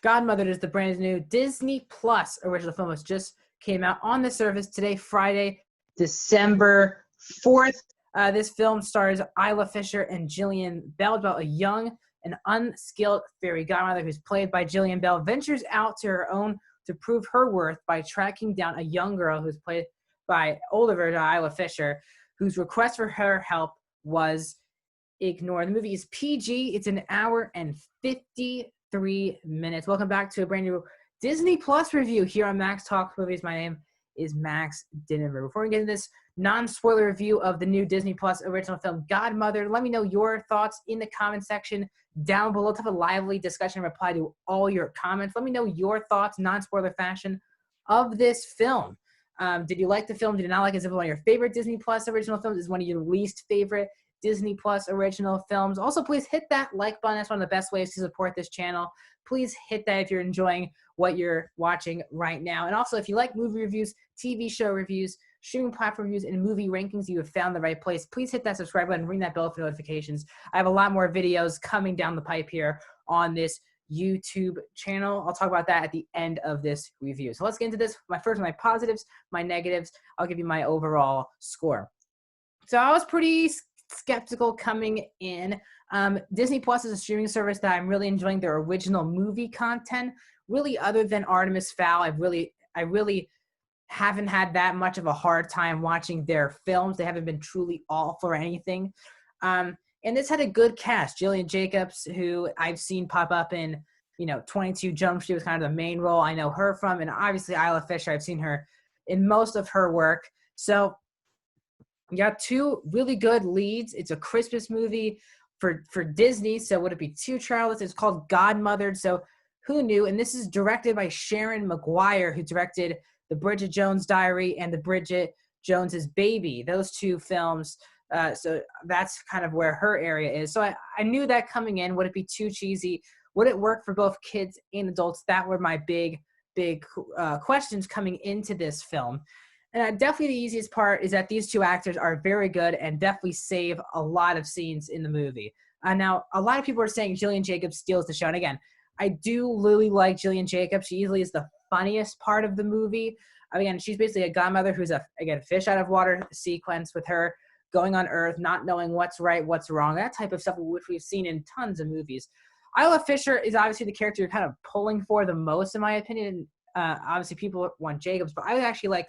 Godmothered is the brand new Disney Plus original film which just came out on the service today, Friday, December 4th. This film stars Isla Fisher and Jillian Bell about a young and unskilled fairy godmother who's played by Jillian Bell ventures out to her own to prove her worth by tracking down a young girl who's played by older version Isla Fisher, whose request for her help was ignored. The movie is PG. It's an hour and 53 minutes. Welcome back to a brand new Disney Plus review here on Max Talk Movies. My name is Max Dinenberg. Before we get into this non-spoiler review of the new Disney Plus original film Godmother, let me know your thoughts in the comment section down below. Let's have a lively discussion and reply to all your comments. Let me know your thoughts, non-spoiler fashion, of this film. Did you like the film? Did you not like it? Is it one of your favorite Disney Plus original films? Is it one of your least favorite Disney Plus original films? Also, please hit that like button. That's one of the best ways to support this channel. Please hit that if you're enjoying what you're watching right now. And also, if you like movie reviews, TV show reviews, streaming platform reviews, and movie rankings, you have found the right place. Please hit that subscribe button and ring that bell for notifications. I have a lot more videos coming down the pipe here on this YouTube channel. I'll talk about that at the end of this review. So let's get into this. My positives, my negatives. I'll give you my overall score. So I was pretty skeptical coming in. Disney Plus is a streaming service that I'm really enjoying their original movie content. Really, other than Artemis Fowl, I really haven't had that much of a hard time watching their films. They haven't been truly all for anything. And this had a good cast. Gillian Jacobs, who I've seen pop up in, 22 Jump Street, was kind of the main role I know her from. And obviously Isla Fisher, I've seen her in most of her work. So you got two really good leads. It's a Christmas movie for Disney. So would it be too childless? It's called Godmothered. So who knew? And this is directed by Sharon Maguire, who directed The Bridget Jones Diary and The Bridget Jones's Baby. Those two films. So that's kind of where her area is. So I knew that coming in. Would it be too cheesy? Would it work for both kids and adults? That were my big questions coming into this film. And definitely the easiest part is that these two actors are very good and definitely save a lot of scenes in the movie. Now, a lot of people are saying Gillian Jacobs steals the show. And again, I do really like Gillian Jacobs. She easily is the funniest part of the movie. Again, she's basically a godmother who's a fish out of water sequence with her going on Earth, not knowing what's right, what's wrong, that type of stuff, which we've seen in tons of movies. Isla Fisher is obviously the character you're kind of pulling for the most, in my opinion. Obviously, people want Jacobs, but I actually like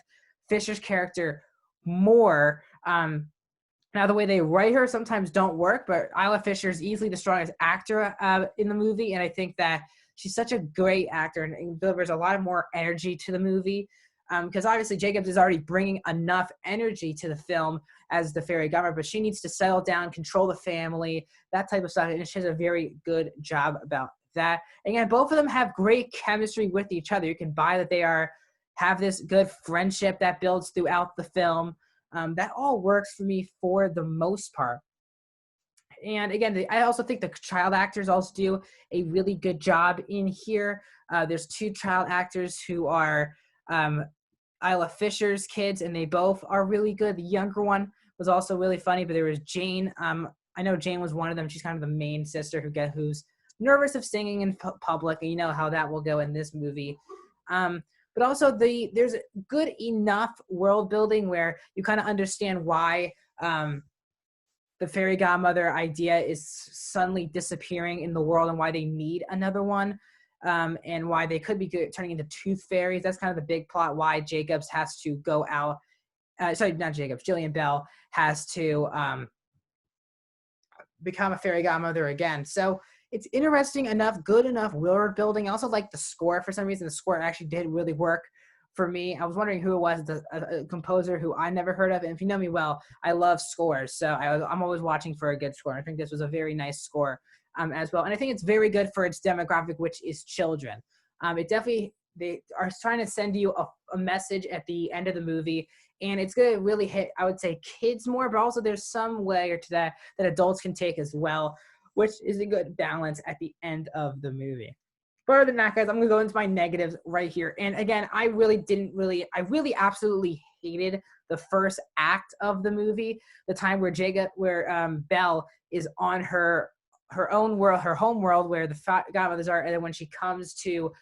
Fisher's character more. Now, the way they write her sometimes don't work, but Isla Fisher is easily the strongest actor in the movie, and I think that she's such a great actor and delivers a lot of more energy to the movie. Because obviously Jacobs is already bringing enough energy to the film as the fairy godmother, but she needs to settle down, control the family, that type of stuff, and she does a very good job about that. And again, both of them have great chemistry with each other. You can buy that they have this good friendship that builds throughout the film. That all works for me for the most part. And again, I also think the child actors also do a really good job in here. There's two child actors who are Isla Fisher's kids, and they both are really good. The younger one was also really funny, but there was Jane. I know Jane was one of them. She's kind of the main sister who's nervous of singing in public, and you know how that will go in this movie. But also there's good enough world building where you kind of understand why the fairy godmother idea is suddenly disappearing in the world and why they need another one. And why they could be turning into tooth fairies. That's kind of the big plot why Jacobs has to go out. Sorry, not Jacobs. Jillian Bell has to become a fairy godmother again. So it's interesting enough, good enough world building. I also like the score. For some reason, the score actually did really work for me. I was wondering who it was, a composer who I never heard of. And if you know me well, I love scores. So I'm always watching for a good score. I think this was a very nice score. As well. And I think it's very good for its demographic, which is children. They are trying to send you a message at the end of the movie, and it's going to really hit, I would say, kids more, but also there's some layer to that adults can take as well, which is a good balance at the end of the movie. Further than that, guys, I'm going to go into my negatives right here. And again, I really absolutely hated the first act of the movie, the time where Belle is on her her own world, her home world, where the godmothers are, and then when she comes to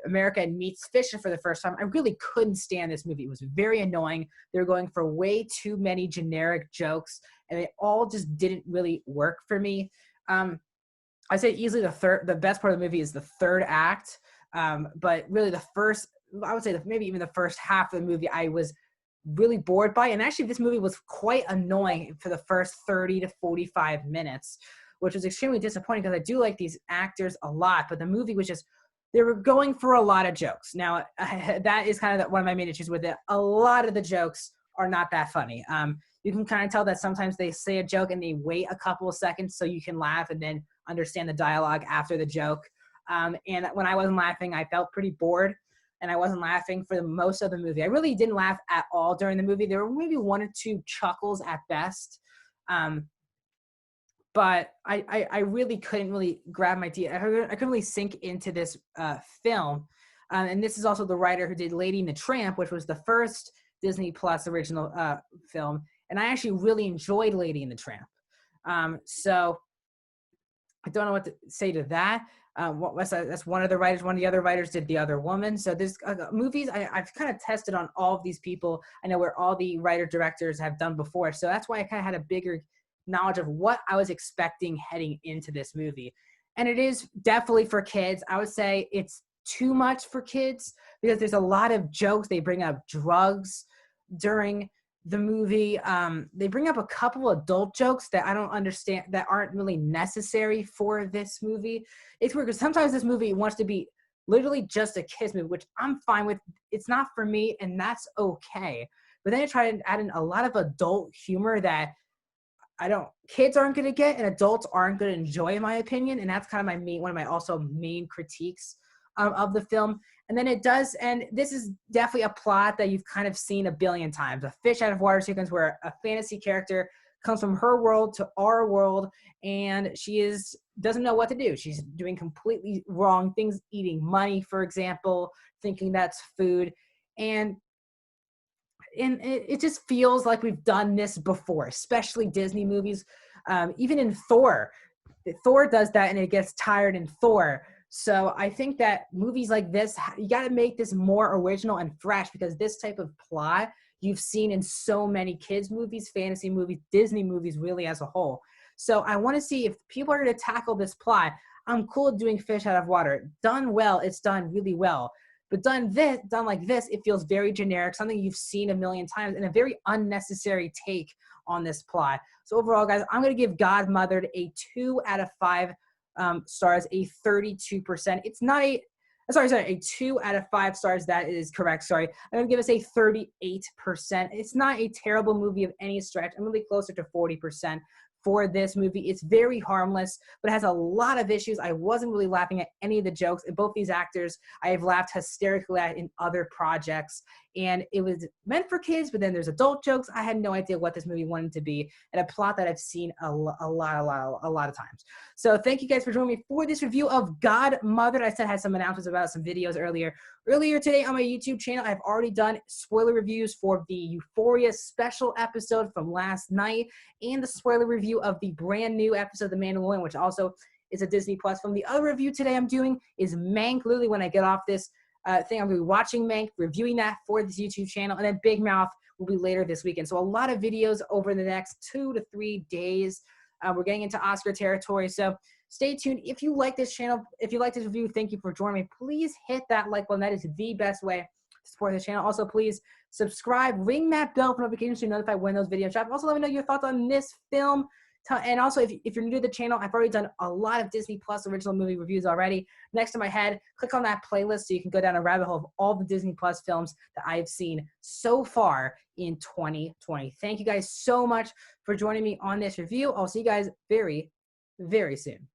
America and meets Fisher for the first time, I really couldn't stand this movie. It was very annoying. They were going for way too many generic jokes, and they all just didn't really work for me. I say easily the best part of the movie is the third act, but really I would say maybe even the first half of the movie, I was really bored by. And actually, this movie was quite annoying for the first 30 to 45 minutes, which was extremely disappointing because I do like these actors a lot, but the movie was just, they were going for a lot of jokes. Now, that is kind of one of my main issues with it. A lot of the jokes are not that funny. You can kind of tell that sometimes they say a joke and they wait a couple of seconds so you can laugh and then understand the dialogue after the joke. And when I wasn't laughing, I felt pretty bored, and I wasn't laughing for the most of the movie. I really didn't laugh at all during the movie. There were maybe one or two chuckles at best. But I really couldn't really grab my I couldn't really sink into this film. And this is also the writer who did Lady and the Tramp, which was the first Disney Plus original film. And I actually really enjoyed Lady and the Tramp. So I don't know what to say to that. That's one of the writers. One of the other writers did The Other Woman. So there's movies I've kind of tested on all of these people. I know where all the writer-directors have done before. So that's why I kind of had a bigger knowledge of what I was expecting heading into this movie. And it is definitely for kids. I would say it's too much for kids because there's a lot of jokes. They bring up drugs during the movie. They bring up a couple adult jokes that I don't understand, that aren't really necessary for this movie. It's weird because sometimes this movie wants to be literally just a kids movie, which I'm fine with. It's not for me, and that's okay. But then they try to add in a lot of adult humor that kids aren't going to get and adults aren't going to enjoy, in my opinion. And that's kind of one of my also main critiques of the film. And then it does, and this is definitely a plot that you've kind of seen a billion times, a fish out of water sequence where a fantasy character comes from her world to our world, and she doesn't know what to do. She's doing completely wrong things, eating money, for example, thinking that's food. And it just feels like we've done this before, especially Disney movies. Even in Thor does that, and it gets tired in Thor. So I think that movies like this, you got to make this more original and fresh, because this type of plot you've seen in so many kids movies, fantasy movies, Disney movies, really as a whole. So I want to see if people are going to tackle this plot. I'm cool with doing fish out of water. Done well, it's done really well. But done like this, it feels very generic, something you've seen a million times, and a very unnecessary take on this plot. So overall, guys, I'm going to give Godmothered a 2 out of 5 stars, a 32%. It's not a 2 out of 5 stars. That is correct. Sorry. I'm going to give us a 38%. It's not a terrible movie of any stretch. I'm really closer to 40% for this movie. It's very harmless, but it has a lot of issues. I wasn't really laughing at any of the jokes. And both these actors, I have laughed hysterically at in other projects. And it was meant for kids, but then there's adult jokes. I had no idea what this movie wanted to be, and a plot that I've seen a lot of times. So thank you guys for joining me for this review of Godmothered. I said I had some announcements about some videos earlier. Earlier today on my YouTube channel, I've already done spoiler reviews for the Euphoria special episode from last night, and the spoiler review of the brand new episode of The Mandalorian, which also is a Disney Plus film. The other review today I'm doing is Mank. Literally, when I get off this thing, I'm going to be watching Mank, reviewing that for this YouTube channel, and then Big Mouth will be later this weekend. So a lot of videos over the next 2 to 3 days. We're getting into Oscar territory, so stay tuned. If you like this channel, if you like this review, thank you for joining me. Please hit that like button. That is the best way to support this channel. Also, please subscribe, ring that bell for notifications so you're notified when those videos drop. Also, let me know your thoughts on this film. And also, if you're new to the channel, I've already done a lot of Disney Plus original movie reviews already. Next to my head, click on that playlist so you can go down a rabbit hole of all the Disney Plus films that I've seen so far in 2020. Thank you guys so much for joining me on this review. I'll see you guys very, very soon.